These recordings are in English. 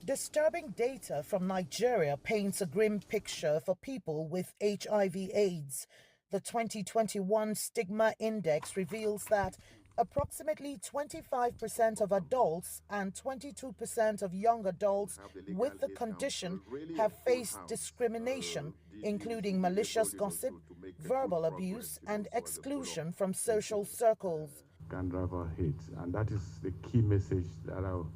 Disturbing data from Nigeria paints a grim picture for people with HIV/AIDS. The 2021 Stigma Index reveals that approximately 25% of adults and 22% of young adults with the condition have faced discrimination, including malicious gossip, verbal abuse, and exclusion from social circles. Can drive our hate, and that is the key message that I'll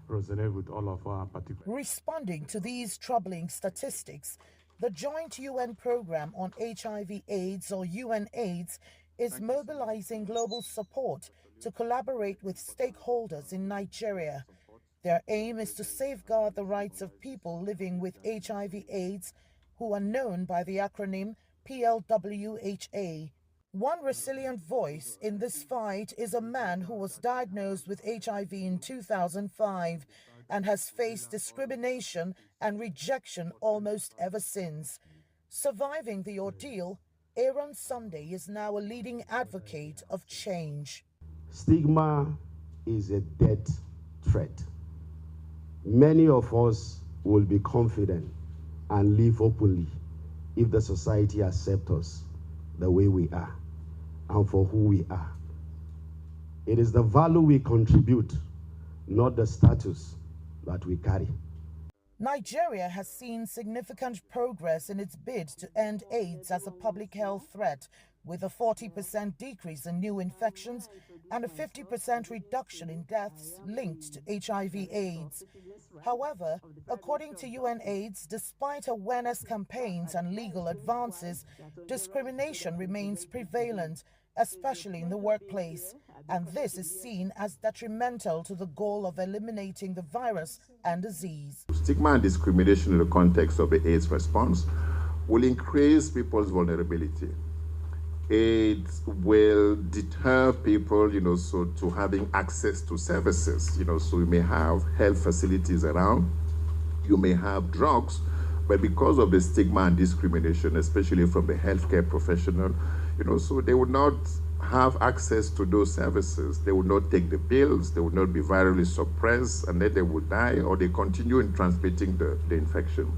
resonate with all of our particular. Responding to these troubling statistics, the Joint UN Programme on HIV/AIDS, or UNAIDS, is mobilizing global support to collaborate with stakeholders in Nigeria. Their aim is to safeguard the rights of people living with HIV/AIDS, who are known by the acronym PLWHA. One resilient voice in this fight is a man who was diagnosed with HIV in 2005 and has faced discrimination and rejection almost ever since. Surviving the ordeal, Aaron Sunday is now a leading advocate of change. Stigma is a death threat. Many of us will be confident and live openly if the society accepts us the way we are and for who we are. It is the value we contribute, not the status that we carry. Nigeria has seen significant progress in its bid to end AIDS as a public health threat, with a 40% decrease in new infections and a 50% reduction in deaths linked to HIV/AIDS. However, according to UNAIDS, despite awareness campaigns and legal advances, discrimination remains prevalent, especially in the workplace, and this is seen as detrimental to the goal of eliminating the virus and disease. Stigma and discrimination in the context of the AIDS response will increase people's vulnerability. It will deter people, so to having access to services, so you may have health facilities around, you may have drugs, but because of the stigma and discrimination, especially from the healthcare professional, so they would not have access to those services. They would not take the pills, they would not be virally suppressed, and then they would die, or they continue in transmitting the infection.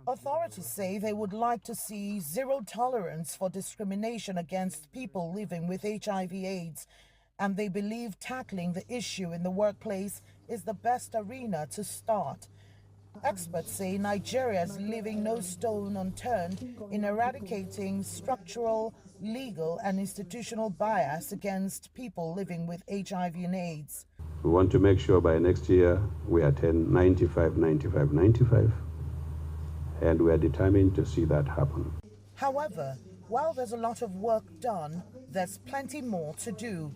Authorities say they would like to see zero tolerance for discrimination against people living with HIV/AIDS, and they believe tackling the issue in the workplace is the best arena to start. Experts say Nigeria is leaving no stone unturned in eradicating structural, legal, and institutional bias against people living with HIV and AIDS. We want to make sure by next year we attain 95, 95, 95. And we are determined to see that happen. However, while there's a lot of work done, there's plenty more to do.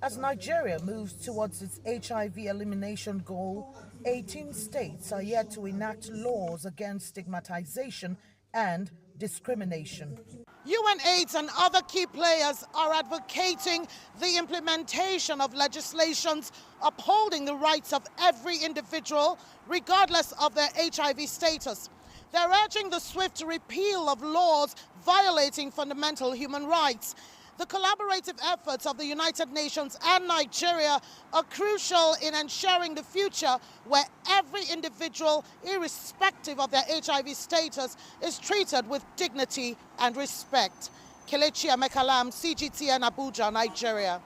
As Nigeria moves towards its HIV elimination goal, 18 states are yet to enact laws against stigmatization and discrimination. UNAIDS and other key players are advocating the implementation of legislations upholding the rights of every individual, regardless of their HIV status. They're urging the swift repeal of laws violating fundamental human rights. The collaborative efforts of the United Nations and Nigeria are crucial in ensuring the future where every individual, irrespective of their HIV status, is treated with dignity and respect. Kelechi, Emekalam, CGTN, Abuja, Nigeria.